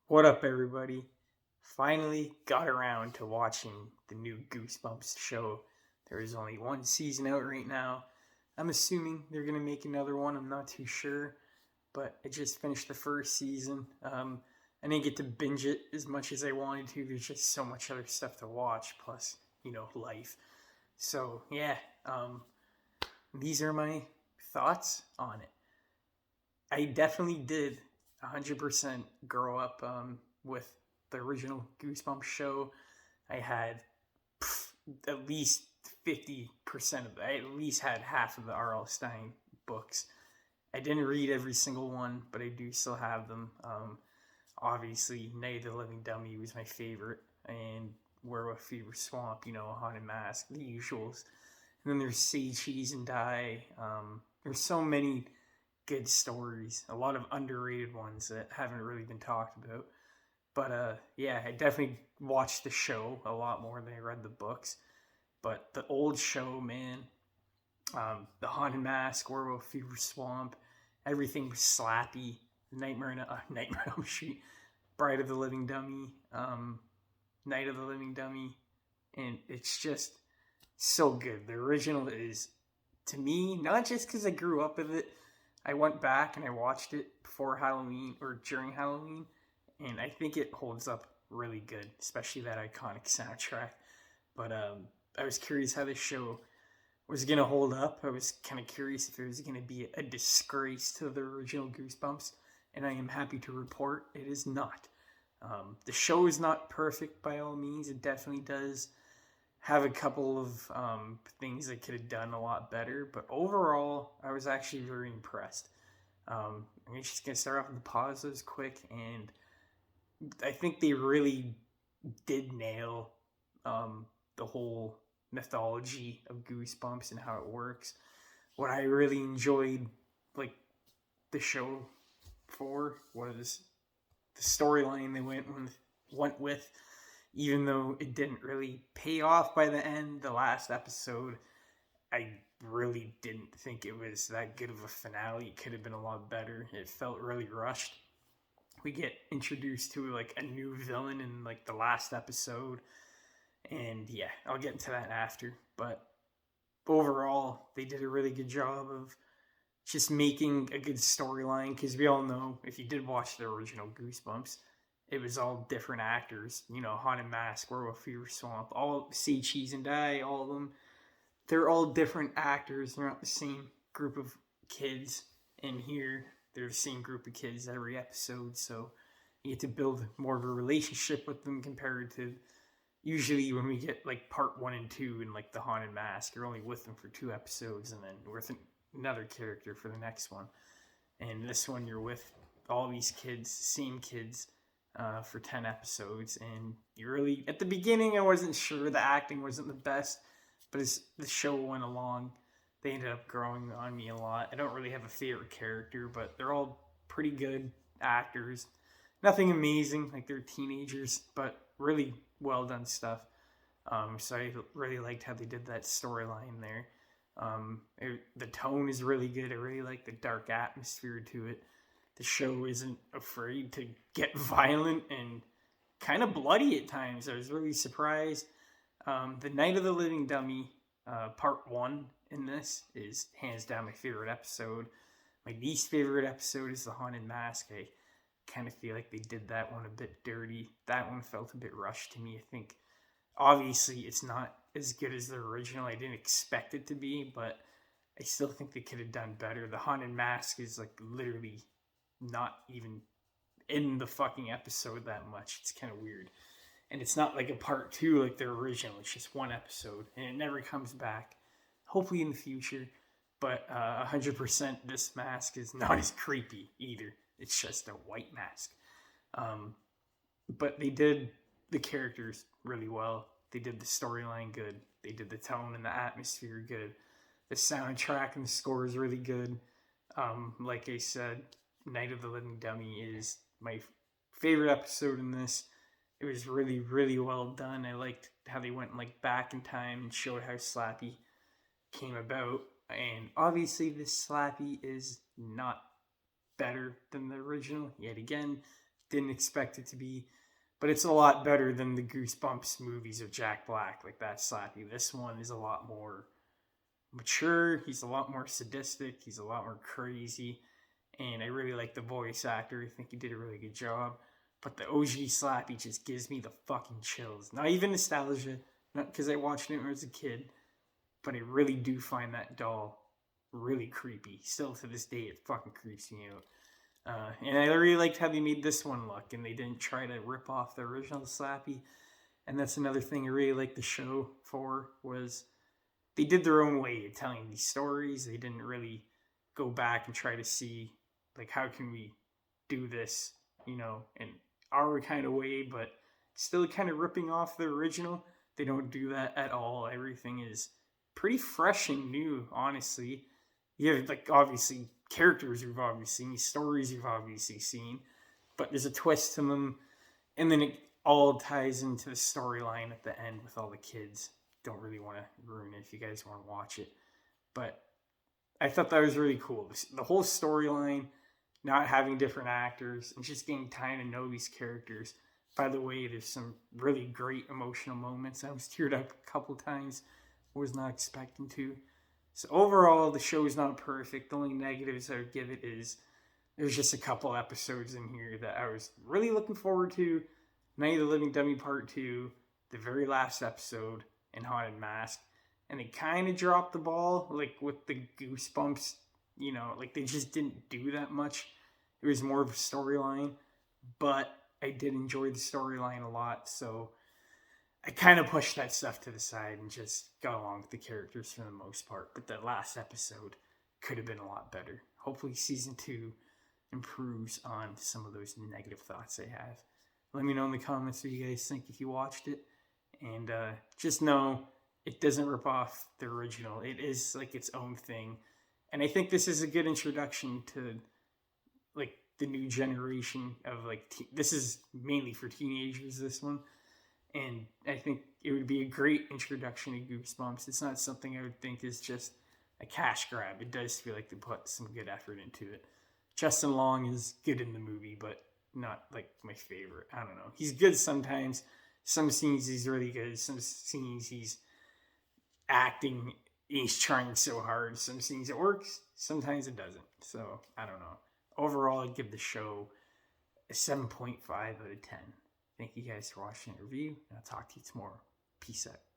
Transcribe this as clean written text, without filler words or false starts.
What up, everybody? Finally got around to watching the new Goosebumps show. There is only one season out right now. I'm assuming they're going to make another one. I'm not too sure. But I just finished the first season. I didn't get to binge it as much as I wanted to. There's just so much other stuff to watch, plus, life. So, yeah, these are my thoughts on it. I definitely did 100% grow up with the original Goosebumps show. I had at least 50% of it. I at least had half of the R.L. Stein books. I didn't read every single one, but I do still have them. Obviously, Night of the Living Dummy was my favorite, and Werewolf Fever Swamp, Haunted Mask, the usuals. And then there's Say Cheese and Die. There's so many good stories, a lot of underrated ones that haven't really been talked about. But yeah, I definitely watched the show a lot more than I read the books. But the old show, man, the Haunted Mask, Werewolf Fever Swamp, everything was slappy. Nightmare on Elm Street, Bride of the Living Dummy, Night of the Living Dummy, and it's just so good. The original is, to me, not just because I grew up with it. I went back and I watched it before Halloween or during Halloween, and I think it holds up really good, especially that iconic soundtrack. But I was curious how this show was going to hold up. I was kind of curious if it was going to be a disgrace to the original Goosebumps, and I am happy to report it is not. The show is not perfect by all means. It definitely does have a couple of things they could have done a lot better, but overall, I was actually very impressed. I'm just going to start off with the positives quick, and I think they really did nail the whole mythology of Goosebumps and how it works. What I really enjoyed, like, the show for was the storyline they went with, even though it didn't really pay off by the end. The last episode, I really didn't think it was that good of a finale. It could have been a lot better. It felt really rushed. We get introduced to like a new villain in like the last episode, and yeah, I'll get into that after. But overall, they did a really good job of just making a good storyline, because we all know, if you did watch the original Goosebumps, it was all different actors. Haunted Mask, Werewolf Fever Swamp, all Say Cheese and Die, all of them. They're all different actors. They're not the same group of kids. And here, they're the same group of kids every episode. So you get to build more of a relationship with them compared to usually when we get like part 1 and 2 in like the Haunted Mask. You're only with them for 2 episodes and then with another character for the next one. And this one, you're with all these kids, same kids, for 10 episodes. And you really, at the beginning, I wasn't sure. The acting wasn't the best. But as the show went along, they ended up growing on me a lot. I don't really have a favorite character, but they're all pretty good actors. Nothing amazing, like they're teenagers, but really well done stuff. So I really liked how they did that storyline there. The tone is really good. I really like the dark atmosphere to it. The show isn't afraid to get violent and kind of bloody at times. I was really surprised. The Night of the Living Dummy, part 1 in this, is hands down my favorite episode. My least favorite episode is the Haunted Mask. I kind of feel like they did that one a bit dirty. That one felt a bit rushed to me. I think obviously it's not as good as the original. I didn't expect it to be, but I still think they could have done better. The Haunted Mask is like literally not even in the fucking episode that much. It's kind of weird. And it's not like a part 2 like the original. It's just one episode, and it never comes back. Hopefully in the future. But 100% this mask is not as creepy either. It's just a white mask. But they did the characters really well. They did the storyline good. They did the tone and the atmosphere good. The soundtrack and the score is really good. Like I said, Night of the Living Dummy is my favorite episode in this. It was really, really well done. I liked how they went like back in time and showed how Slappy came about. And obviously, this Slappy is not better than the original. Yet again, didn't expect it to be. But it's a lot better than the Goosebumps movies of Jack Black. Like, that's slappy. This one is a lot more mature. He's a lot more sadistic. He's a lot more crazy. And I really like the voice actor. I think he did a really good job. But the OG Slappy just gives me the fucking chills. Not even nostalgia, not because I watched it when I was a kid, but I really do find that doll really creepy. Still to this day, it fucking creeps me out. And I really liked how they made this one look, and they didn't try to rip off the original Slappy. And that's another thing I really liked the show for, was they did their own way of telling these stories. They didn't really go back and try to see, like, how can we do this, in our kind of way, but still kind of ripping off the original. They don't do that at all. Everything is pretty fresh and new, honestly. You have, like, obviously characters you've obviously seen, stories you've obviously seen, but there's a twist to them, and then it all ties into the storyline at the end with all the kids. Don't really want to ruin it if you guys want to watch it, but I thought that was really cool. The whole storyline, not having different actors, and just getting time to know these characters. By the way, there's some really great emotional moments. I was teared up a couple times. Was not expecting to. So overall, the show is not perfect. The only negatives I would give it is there's just a couple episodes in here that I was really looking forward to. Night of the Living Dummy Part 2, the very last episode, and Haunted Mask. And they kind of dropped the ball, like with the Goosebumps, like they just didn't do that much. It was more of a storyline, but I did enjoy the storyline a lot, so I kind of pushed that stuff to the side and just got along with the characters for the most part. But that last episode could have been a lot better. Hopefully season 2 improves on some of those negative thoughts I have. Let me know in the comments what you guys think if you watched it. And just know it doesn't rip off the original. It is like its own thing. And I think this is a good introduction to like the new generation of like, this is mainly for teenagers, this one. And I think it would be a great introduction to Goosebumps. It's not something I would think is just a cash grab. It does feel like they put some good effort into it. Justin Long is good in the movie, but not like my favorite. I don't know. He's good sometimes. Some scenes he's really good. Some scenes he's acting. He's trying so hard. Some scenes it works. Sometimes it doesn't. So I don't know. Overall, I'd give the show a 7.5 out of 10. Thank you guys for watching the review, and I'll talk to you tomorrow. Peace out.